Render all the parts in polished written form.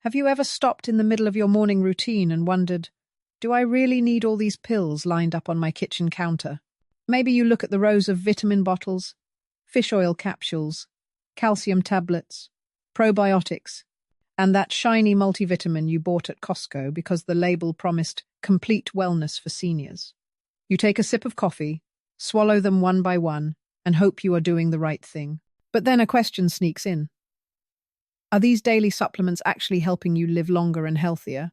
Have you ever stopped in the middle of your morning routine and wondered, do I really need all these pills lined up on my kitchen counter? Maybe you look at the rows of vitamin bottles, fish oil capsules, calcium tablets, probiotics, and that shiny multivitamin you bought at Costco because the label promised complete wellness for seniors. You take a sip of coffee, swallow them one by one, and hope you are doing the right thing. But then a question sneaks in. Are these daily supplements actually helping you live longer and healthier?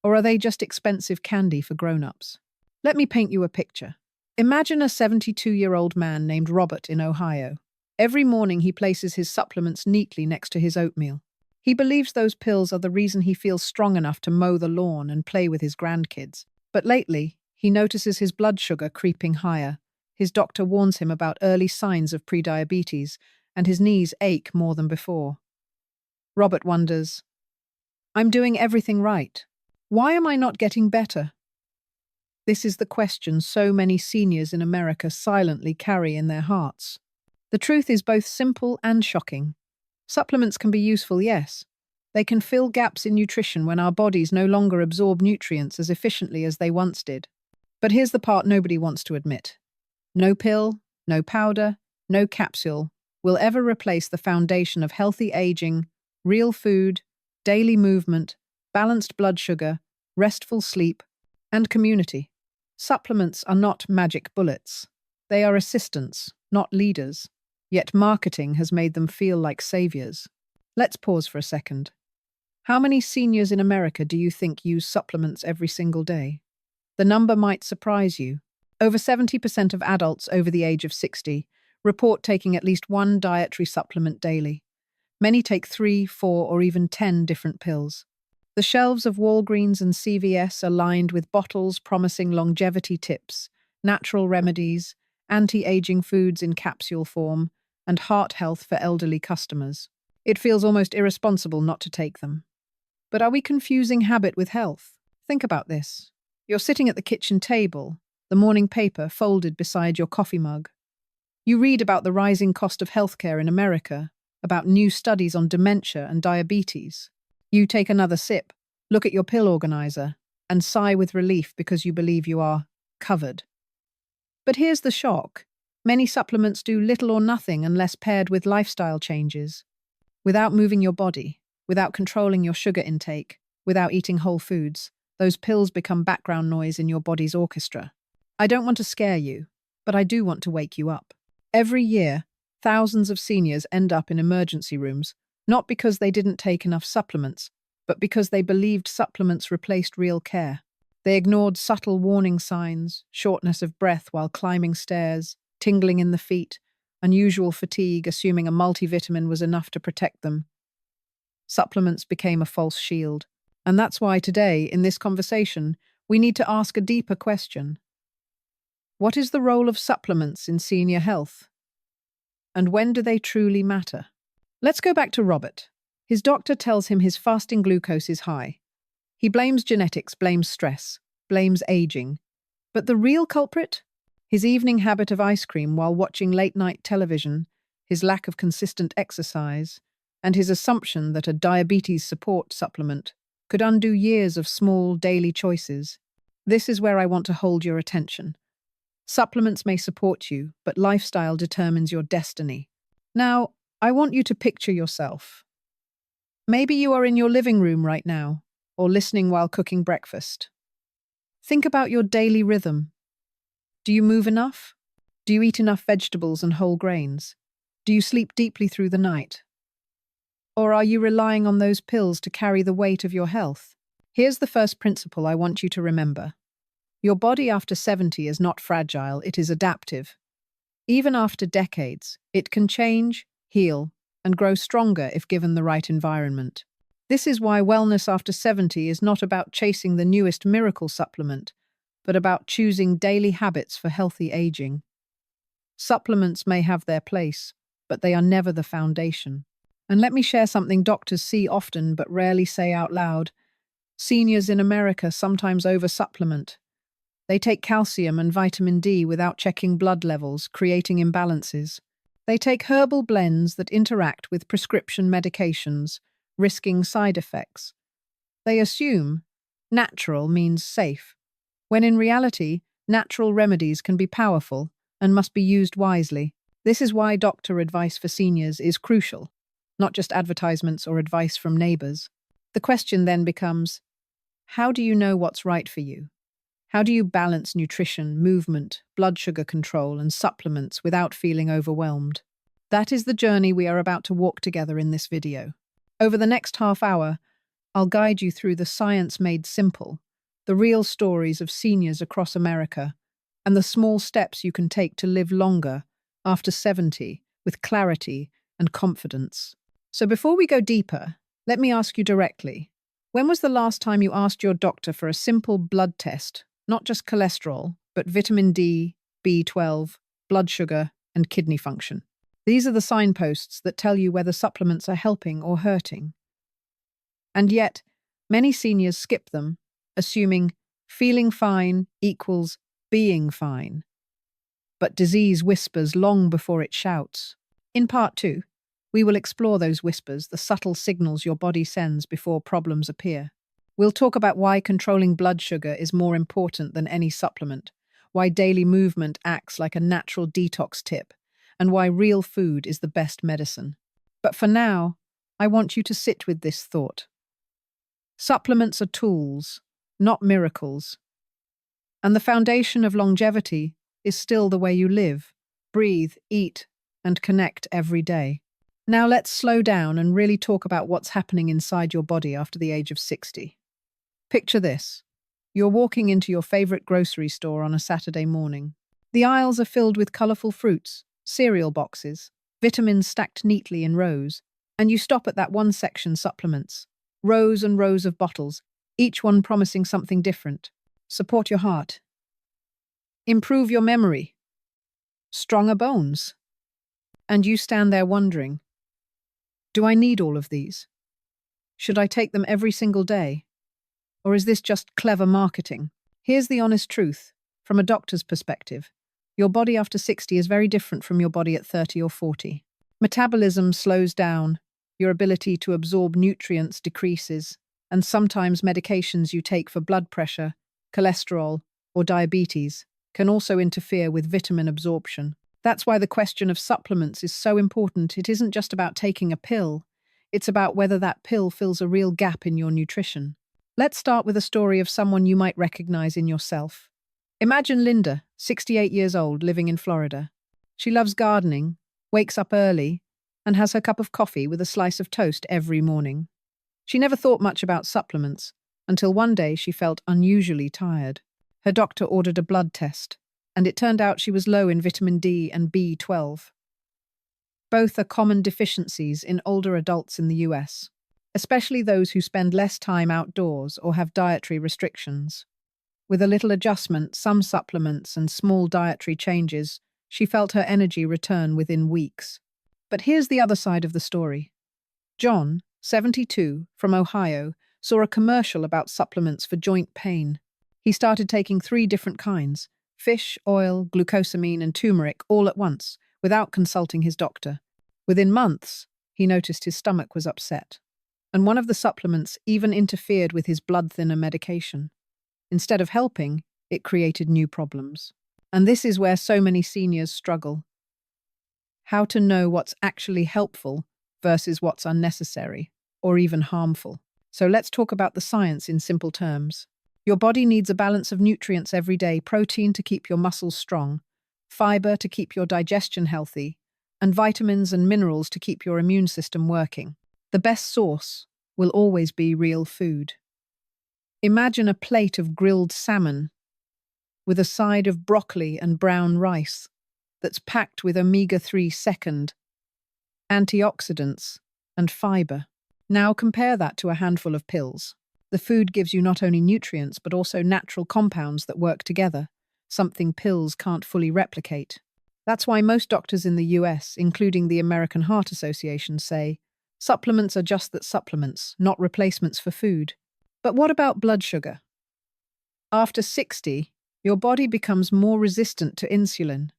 Or are they just expensive candy for grown-ups? Let me paint you a picture. Imagine a 72-year-old man named Robert in Ohio. Every morning he places his supplements neatly next to his oatmeal. He believes those pills are the reason he feels strong enough to mow the lawn and play with his grandkids. But lately, he notices his blood sugar creeping higher. His doctor warns him about early signs of prediabetes, and his knees ache more than before. Robert wonders, I'm doing everything right. Why am I not getting better? This is the question so many seniors in America silently carry in their hearts. The truth is both simple and shocking. Supplements can be useful, yes. They can fill gaps in nutrition when our bodies no longer absorb nutrients as efficiently as they once did. But here's the part nobody wants to admit. No pill, no powder, no capsule will ever replace the foundation of healthy aging, real food, daily movement, balanced blood sugar, restful sleep, and community. Supplements are not magic bullets. They are assistants, not leaders. Yet marketing has made them feel like saviors. Let's pause for a second. How many seniors in America do you think use supplements every single day? The number might surprise you. Over 70% of adults over the age of 60 report taking at least one dietary supplement daily. Many take 3, 4, or even 10 different pills. The shelves of Walgreens and CVS are lined with bottles promising longevity tips, natural remedies, anti-aging foods in capsule form, and heart health for elderly customers. It feels almost irresponsible not to take them. But are we confusing habit with health? Think about this. You're sitting at the kitchen table, the morning paper folded beside your coffee mug. You read about the rising cost of healthcare in America, about new studies on dementia and diabetes. You take another sip, look at your pill organizer, and sigh with relief because you believe you are covered. But here's the shock. Many supplements do little or nothing unless paired with lifestyle changes. Without moving your body, without controlling your sugar intake, without eating whole foods, those pills become background noise in your body's orchestra. I don't want to scare you, but I do want to wake you up. Every year, thousands of seniors end up in emergency rooms, not because they didn't take enough supplements, but because they believed supplements replaced real care. They ignored subtle warning signs, shortness of breath while climbing stairs, tingling in the feet, unusual fatigue, assuming a multivitamin was enough to protect them. Supplements became a false shield. And that's why today, in this conversation, we need to ask a deeper question. What is the role of supplements in senior health? And when do they truly matter? Let's go back to Robert. His doctor tells him his fasting glucose is high. He blames genetics, blames stress, blames aging. But the real culprit? His evening habit of ice cream while watching late-night television, his lack of consistent exercise, and his assumption that a diabetes support supplement could undo years of small daily choices. This is where I want to hold your attention. Supplements may support you, but lifestyle determines your destiny. Now, I want you to picture yourself. Maybe you are in your living room right now, or listening while cooking breakfast. Think about your daily rhythm. Do you move enough? Do you eat enough vegetables and whole grains? Do you sleep deeply through the night? Or are you relying on those pills to carry the weight of your health? Here's the first principle I want you to remember. Your body after 70 is not fragile, it is adaptive. Even after decades, it can change, heal, and grow stronger if given the right environment. This is why wellness after 70 is not about chasing the newest miracle supplement, but about choosing daily habits for healthy aging. Supplements may have their place, but they are never the foundation. And let me share something doctors see often but rarely say out loud. Seniors in America sometimes over-supplement. They take calcium and vitamin D without checking blood levels, creating imbalances. They take herbal blends that interact with prescription medications, risking side effects. They assume natural means safe, when in reality, natural remedies can be powerful and must be used wisely. This is why doctor advice for seniors is crucial, not just advertisements or advice from neighbors. The question then becomes, how do you know what's right for you? How do you balance nutrition, movement, blood sugar control, and supplements without feeling overwhelmed? That is the journey we are about to walk together in this video. Over the next half hour, I'll guide you through the science made simple, the real stories of seniors across America, and the small steps you can take to live longer after 70 with clarity and confidence. So before we go deeper, let me ask you directly, when was the last time you asked your doctor for a simple blood test, not just cholesterol, but vitamin D, B12, blood sugar, and kidney function? These are the signposts that tell you whether supplements are helping or hurting. And yet, many seniors skip them, assuming feeling fine equals being fine. But disease whispers long before it shouts. In part 2, we will explore those whispers, the subtle signals your body sends before problems appear. We'll talk about why controlling blood sugar is more important than any supplement, why daily movement acts like a natural detox tip, and why real food is the best medicine. But for now, I want you to sit with this thought. Supplements are tools, not miracles. And the foundation of longevity is still the way you live, breathe, eat, and connect every day. Now let's slow down and really talk about what's happening inside your body after the age of 60. Picture this. You're walking into your favorite grocery store on a Saturday morning. The aisles are filled with colorful fruits, cereal boxes, vitamins stacked neatly in rows, and you stop at that one section, supplements. Rows and rows of bottles, each one promising something different. Support your heart. Improve your memory. Stronger bones. And you stand there wondering, do I need all of these? Should I take them every single day? Or is this just clever marketing? Here's the honest truth. From a doctor's perspective, your body after 60 is very different from your body at 30 or 40. Metabolism slows down, your ability to absorb nutrients decreases, and sometimes medications you take for blood pressure, cholesterol, or diabetes can also interfere with vitamin absorption. That's why the question of supplements is so important. It isn't just about taking a pill, it's about whether that pill fills a real gap in your nutrition. Let's start with a story of someone you might recognize in yourself. Imagine Linda, 68 years old, living in Florida. She loves gardening, wakes up early, and has her cup of coffee with a slice of toast every morning. She never thought much about supplements until one day she felt unusually tired. Her doctor ordered a blood test, and it turned out she was low in vitamin D and B12. Both are common deficiencies in older adults in the US, especially those who spend less time outdoors or have dietary restrictions. With a little adjustment, some supplements, and small dietary changes, she felt her energy return within weeks. But here's the other side of the story. John, 72, from Ohio, saw a commercial about supplements for joint pain. He started taking 3 different kinds: fish, oil, glucosamine, and turmeric all at once, without consulting his doctor. Within months, he noticed his stomach was upset, and one of the supplements even interfered with his blood thinner medication. Instead of helping, it created new problems. And this is where so many seniors struggle. How to know what's actually helpful versus what's unnecessary or even harmful. So let's talk about the science in simple terms. Your body needs a balance of nutrients every day: protein to keep your muscles strong, fiber to keep your digestion healthy, and vitamins and minerals to keep your immune system working. The best source will always be real food. Imagine a plate of grilled salmon with a side of broccoli and brown rice that's packed with omega-3 second, antioxidants, and fiber. Now compare that to a handful of pills. The food gives you not only nutrients but also natural compounds that work together, something pills can't fully replicate. That's why most doctors in the US, including the American Heart Association, say supplements are just that, supplements, not replacements for food. But what about blood sugar? After 60, your body becomes more resistant to insulin.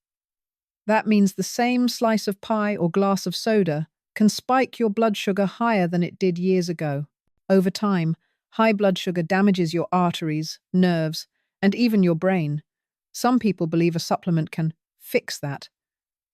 That means the same slice of pie or glass of soda can spike your blood sugar higher than it did years ago. Over time, high blood sugar damages your arteries, nerves, and even your brain. Some people believe a supplement can fix that.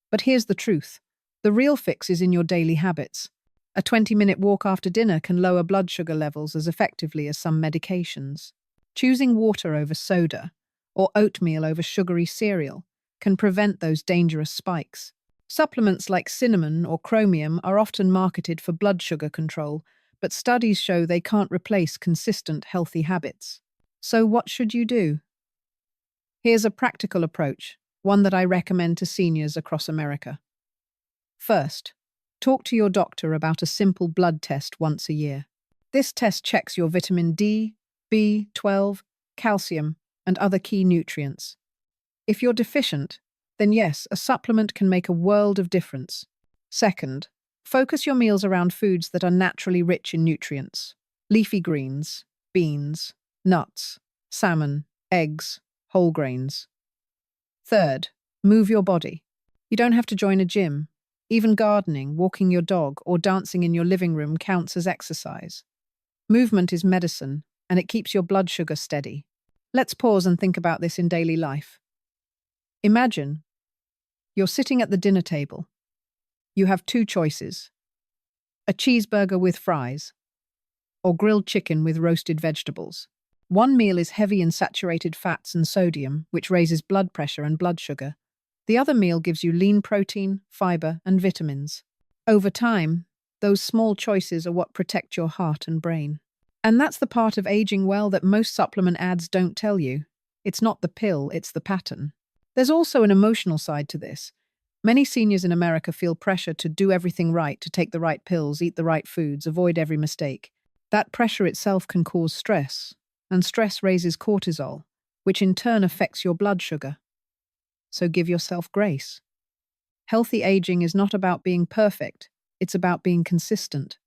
But here's the truth. The real fix is in your daily habits. A 20-minute walk after dinner can lower blood sugar levels as effectively as some medications. Choosing water over soda or oatmeal over sugary cereal can prevent those dangerous spikes. Supplements like cinnamon or chromium are often marketed for blood sugar control, but studies show they can't replace consistent healthy habits. So what should you do? Here's a practical approach, one that I recommend to seniors across America. First, talk to your doctor about a simple blood test once a year. This test checks your vitamin D, B12, calcium, and other key nutrients. If you're deficient, then yes, a supplement can make a world of difference. Second, focus your meals around foods that are naturally rich in nutrients. Leafy greens, beans, nuts, salmon, eggs, whole grains. Third, move your body. You don't have to join a gym. Even gardening, walking your dog, or dancing in your living room counts as exercise. Movement is medicine, and it keeps your blood sugar steady. Let's pause and think about this in daily life. Imagine you're sitting at the dinner table. You have two choices: a cheeseburger with fries or grilled chicken with roasted vegetables. One meal is heavy in saturated fats and sodium, which raises blood pressure and blood sugar. The other meal gives you lean protein, fiber, and vitamins. Over time, those small choices are what protect your heart and brain. And that's the part of aging well that most supplement ads don't tell you. It's not the pill, it's the pattern. There's also an emotional side to this. Many seniors in America feel pressure to do everything right, to take the right pills, eat the right foods, avoid every mistake. That pressure itself can cause stress, and stress raises cortisol, which in turn affects your blood sugar. So give yourself grace. Healthy aging is not about being perfect, it's about being consistent.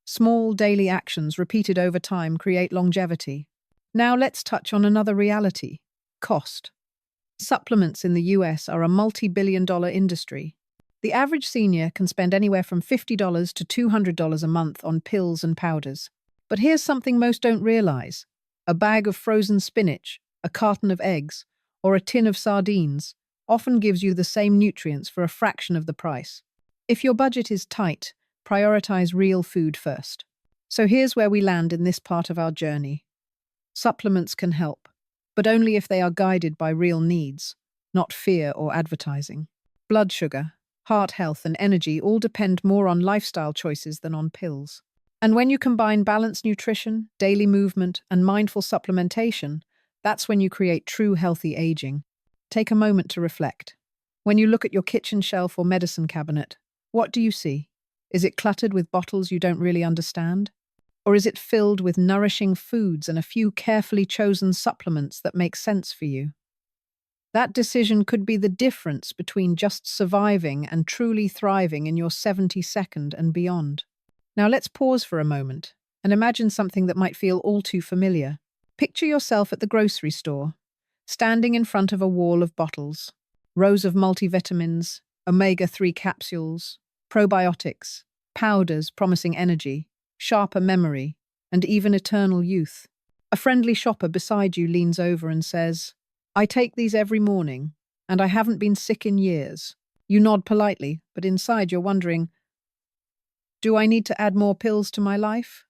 Small daily actions repeated over time create longevity. Now let's touch on another reality: cost. Supplements in the US are a multi-billion-dollar industry. The average senior can spend anywhere from $50 to $200 a month on pills and powders. But here's something most don't realize. A bag of frozen spinach, a carton of eggs, or a tin of sardines often gives you the same nutrients for a fraction of the price. If your budget is tight, prioritize real food first. So here's where we land in this part of our journey. Supplements can help, but only if they are guided by real needs, not fear or advertising. Blood sugar, heart health, and energy all depend more on lifestyle choices than on pills. And when you combine balanced nutrition, daily movement, and mindful supplementation, that's when you create true healthy aging. Take a moment to reflect. When you look at your kitchen shelf or medicine cabinet, what do you see? Is it cluttered with bottles you don't really understand? Or is it filled with nourishing foods and a few carefully chosen supplements that make sense for you? That decision could be the difference between just surviving and truly thriving in your 72nd and beyond. Now let's pause for a moment and imagine something that might feel all too familiar. Picture yourself at the grocery store, standing in front of a wall of bottles, rows of multivitamins, omega-3 capsules, probiotics, powders promising energy, sharper memory, and even eternal youth. A friendly shopper beside you leans over and says, "I take these every morning, and I haven't been sick in years." You nod politely, but inside you're wondering, do I need to add more pills to my life?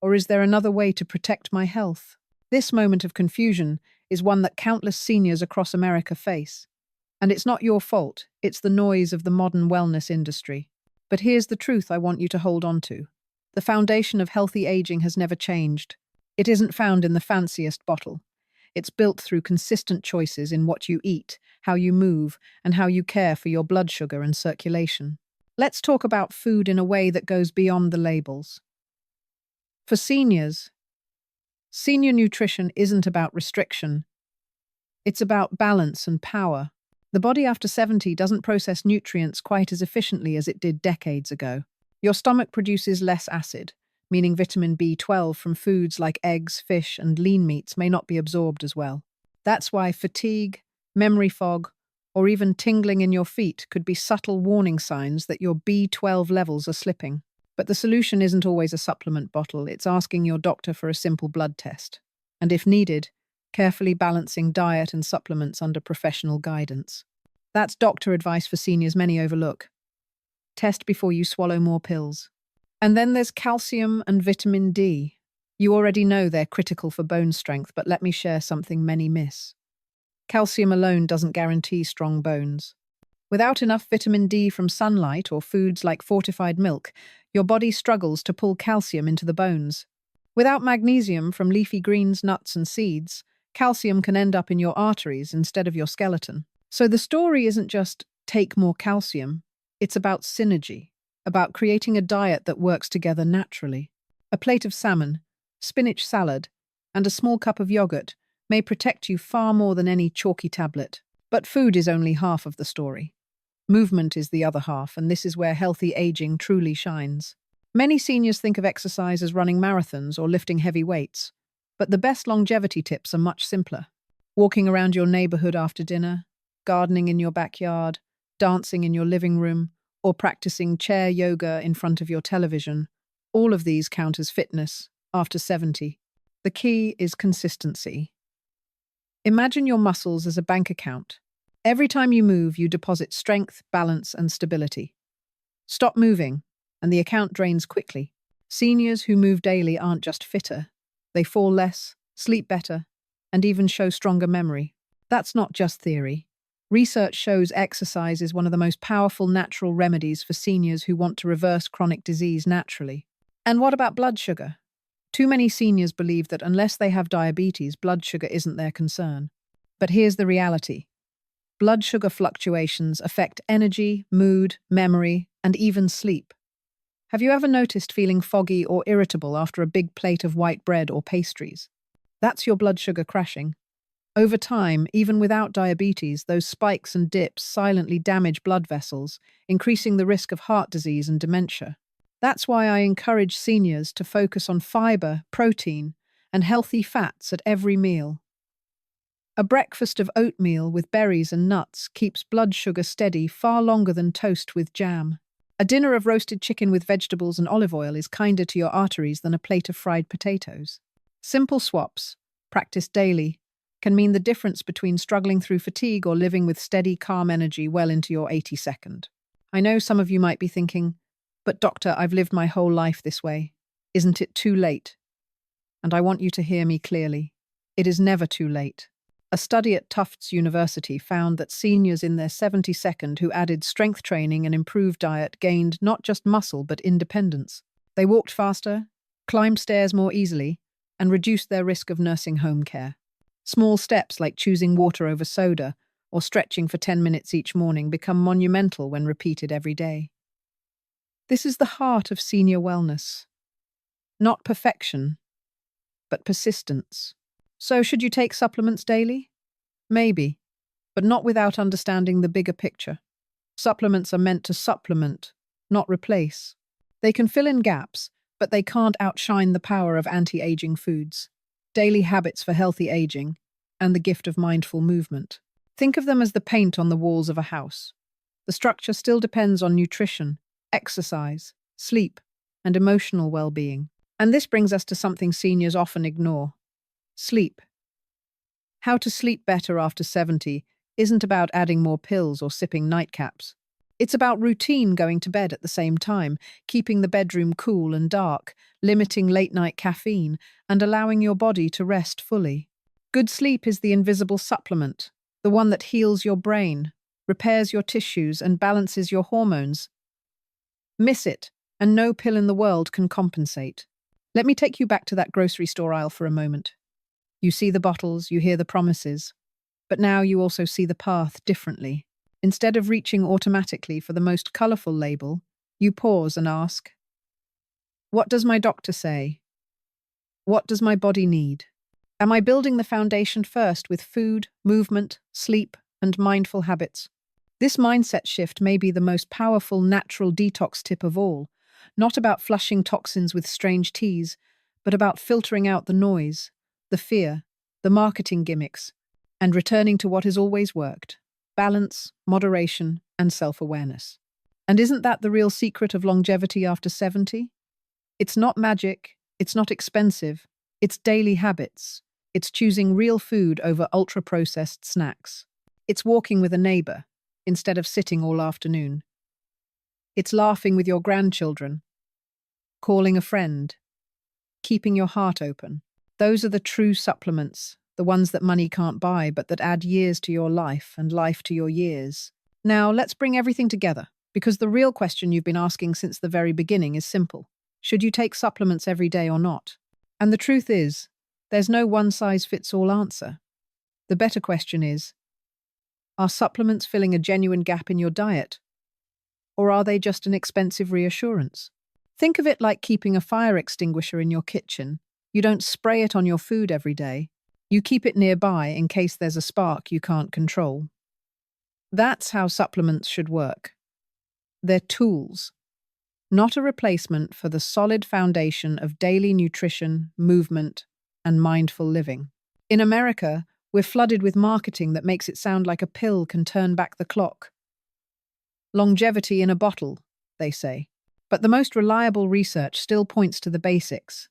Or is there another way to protect my health? This moment of confusion is one that countless seniors across America face. And it's not your fault, it's the noise of the modern wellness industry. But here's the truth I want you to hold on to. The foundation of healthy aging has never changed. It isn't found in the fanciest bottle. It's built through consistent choices in what you eat, how you move, and how you care for your blood sugar and circulation. Let's talk about food in a way that goes beyond the labels. For seniors, senior nutrition isn't about restriction. It's about balance and power. The body after 70 doesn't process nutrients quite as efficiently as it did decades ago. Your stomach produces less acid, meaning vitamin B12 from foods like eggs, fish, and lean meats may not be absorbed as well. That's why fatigue, memory fog, or even tingling in your feet could be subtle warning signs that your B12 levels are slipping. But the solution isn't always a supplement bottle, it's asking your doctor for a simple blood test. And if needed, carefully balancing diet and supplements under professional guidance. That's doctor advice for seniors many overlook. Test before you swallow more pills. And then there's calcium and vitamin D. You already know they're critical for bone strength, but let me share something many miss. Calcium alone doesn't guarantee strong bones. Without enough vitamin D from sunlight or foods like fortified milk, your body struggles to pull calcium into the bones. Without magnesium from leafy greens, nuts, and seeds, calcium can end up in your arteries instead of your skeleton. So the story isn't just take more calcium, it's about synergy, about creating a diet that works together naturally. A plate of salmon, spinach salad, and a small cup of yogurt may protect you far more than any chalky tablet. But food is only half of the story. Movement is the other half, and this is where healthy aging truly shines. Many seniors think of exercise as running marathons or lifting heavy weights, but the best longevity tips are much simpler. Walking around your neighborhood after dinner, gardening in your backyard, dancing in your living room, or practicing chair yoga in front of your television, all of these count as fitness after 70. The key is consistency. Imagine your muscles as a bank account. Every time you move, you deposit strength, balance, and stability. Stop moving, and the account drains quickly. Seniors who move daily aren't just fitter. They fall less, sleep better, and even show stronger memory. That's not just theory. Research shows exercise is one of the most powerful natural remedies for seniors who want to reverse chronic disease naturally. And what about blood sugar? Too many seniors believe that unless they have diabetes, blood sugar isn't their concern. But here's the reality. Blood sugar fluctuations affect energy, mood, memory, and even sleep. Have you ever noticed feeling foggy or irritable after a big plate of white bread or pastries? That's your blood sugar crashing. Over time, even without diabetes, those spikes and dips silently damage blood vessels, increasing the risk of heart disease and dementia. That's why I encourage seniors to focus on fiber, protein, and healthy fats at every meal. A breakfast of oatmeal with berries and nuts keeps blood sugar steady far longer than toast with jam. A dinner of roasted chicken with vegetables and olive oil is kinder to your arteries than a plate of fried potatoes. Simple swaps, practiced daily, can mean the difference between struggling through fatigue or living with steady, calm energy well into your 82nd. I know some of you might be thinking, but doctor, I've lived my whole life this way. Isn't it too late? And I want you to hear me clearly. It is never too late. A study at Tufts University found that seniors in their 72nd who added strength training and improved diet gained not just muscle but independence. They walked faster, climbed stairs more easily, and reduced their risk of nursing home care. Small steps like choosing water over soda or stretching for 10 minutes each morning become monumental when repeated every day. This is the heart of senior wellness. Not perfection, but persistence. So should you take supplements daily? Maybe, but not without understanding the bigger picture. Supplements are meant to supplement, not replace. They can fill in gaps, but they can't outshine the power of anti-aging foods, daily habits for healthy aging, and the gift of mindful movement. Think of them as the paint on the walls of a house. The structure still depends on nutrition, exercise, sleep, and emotional well-being. And this brings us to something seniors often ignore: sleep. How to sleep better after 70 isn't about adding more pills or sipping nightcaps. It's about routine going to bed at the same time, keeping the bedroom cool and dark, limiting late-night caffeine, and allowing your body to rest fully. Good sleep is the invisible supplement, the one that heals your brain, repairs your tissues, and balances your hormones. Miss it, and no pill in the world can compensate. Let me take you back to that grocery store aisle for a moment. You see the bottles, you hear the promises, but now you also see the path differently. Instead of reaching automatically for the most colourful label, you pause and ask, what does my doctor say? What does my body need? Am I building the foundation first with food, movement, sleep, and mindful habits? This mindset shift may be the most powerful natural detox tip of all, not about flushing toxins with strange teas, but about filtering out the noise, the fear, the marketing gimmicks, and returning to what has always worked: balance, moderation, and self-awareness. And isn't that the real secret of longevity after 70? It's not magic, it's not expensive, it's daily habits. It's choosing real food over ultra-processed snacks. It's walking with a neighbor instead of sitting all afternoon. It's laughing with your grandchildren, calling a friend, keeping your heart open. Those are the true supplements, the ones that money can't buy, but that add years to your life and life to your years. Now, let's bring everything together, because the real question you've been asking since the very beginning is simple. Should you take supplements every day or not? And the truth is, there's no one-size-fits-all answer. The better question is, are supplements filling a genuine gap in your diet? Or are they just an expensive reassurance? Think of it like keeping a fire extinguisher in your kitchen. You don't spray it on your food every day. You keep it nearby in case there's a spark you can't control. That's how supplements should work. They're tools, not a replacement for the solid foundation of daily nutrition, movement, and mindful living. In America, we're flooded with marketing that makes it sound like a pill can turn back the clock. Longevity in a bottle, they say. But the most reliable research still points to the basics.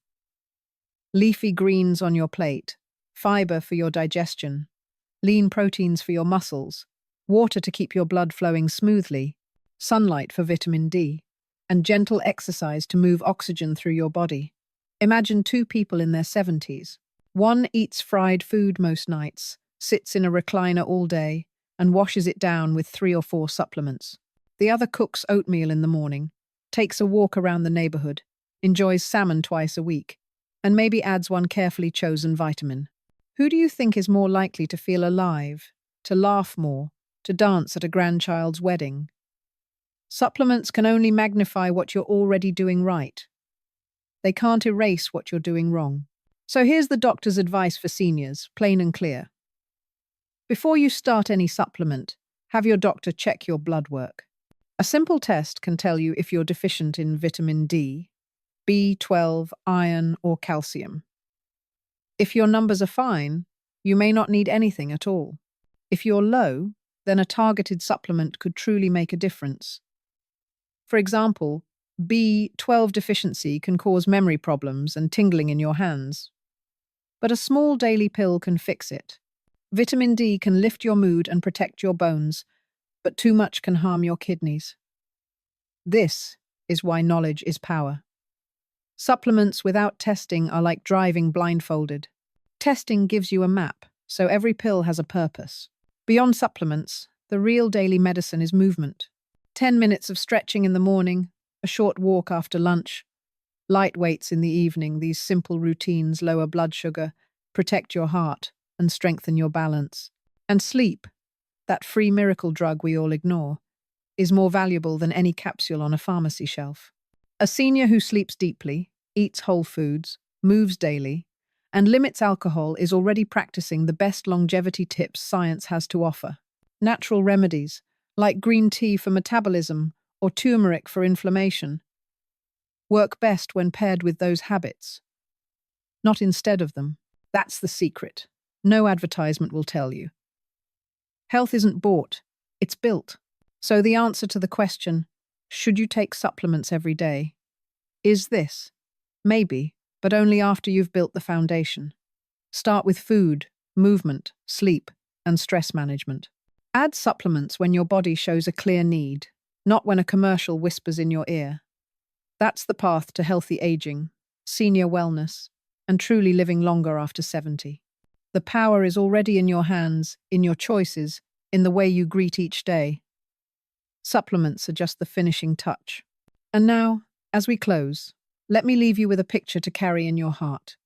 Leafy greens on your plate, fiber for your digestion, lean proteins for your muscles, water to keep your blood flowing smoothly, sunlight for vitamin D, and gentle exercise to move oxygen through your body. Imagine two people in their 70s. One eats fried food most nights, sits in a recliner all day, and washes it down with 3 or 4 supplements. The other cooks oatmeal in the morning, takes a walk around the neighborhood, enjoys salmon twice a week, and maybe adds one carefully chosen vitamin. Who do you think is more likely to feel alive, to laugh more, to dance at a grandchild's wedding? Supplements can only magnify what you're already doing right. They can't erase what you're doing wrong. So here's the doctor's advice for seniors, plain and clear. Before you start any supplement, have your doctor check your blood work. A simple test can tell you if you're deficient in vitamin D, B12, iron, or calcium. If your numbers are fine, you may not need anything at all. If you're low, then a targeted supplement could truly make a difference. For example, B12 deficiency can cause memory problems and tingling in your hands. But a small daily pill can fix it. Vitamin D can lift your mood and protect your bones, but too much can harm your kidneys. This is why knowledge is power. Supplements without testing are like driving blindfolded. Testing gives you a map, so every pill has a purpose. Beyond supplements, the real daily medicine is movement. 10 minutes of stretching in the morning, a short walk after lunch, light weights in the evening. These simple routines lower blood sugar, protect your heart, and strengthen your balance. And sleep, that free miracle drug we all ignore, is more valuable than any capsule on a pharmacy shelf. A senior who sleeps deeply, eats whole foods, moves daily, and limits alcohol is already practicing the best longevity tips science has to offer. Natural remedies, like green tea for metabolism or turmeric for inflammation, work best when paired with those habits, not instead of them. That's the secret. No advertisement will tell you. Health isn't bought, it's built. So the answer to the question, should you take supplements every day, is this: maybe, but only after you've built the foundation. Start with food, movement, sleep, and stress management. Add supplements when your body shows a clear need, not when a commercial whispers in your ear. That's the path to healthy aging, senior wellness, and truly living longer after 70. The power is already in your hands, in your choices, in the way you greet each day. Supplements are just the finishing touch. And now, as we close, let me leave you with a picture to carry in your heart.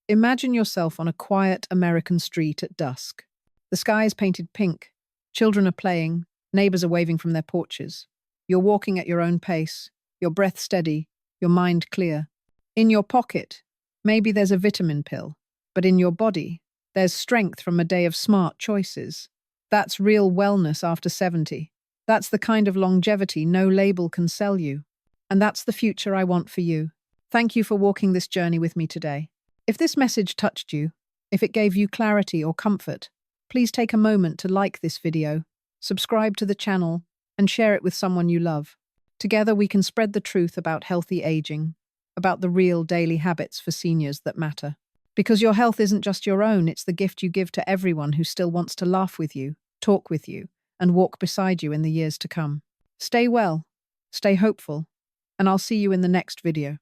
Imagine yourself on a quiet American street at dusk. The sky is painted pink, children are playing, neighbors are waving from their porches. You're walking at your own pace, your breath steady, your mind clear. In your pocket, maybe there's a vitamin pill, but in your body, there's strength from a day of smart choices. That's real wellness after 70. That's the kind of longevity no label can sell you. And that's the future I want for you. Thank you for walking this journey with me today. If this message touched you, if it gave you clarity or comfort, please take a moment to like this video, Subscribe to the channel and share it with someone you love. Together we can spread the truth about healthy aging, about the real daily habits for seniors that matter. Because your health isn't just your own, it's the gift you give to everyone who still wants to laugh with you, talk with you, and walk beside you in the years to come. Stay well, stay hopeful, and I'll see you in the next video.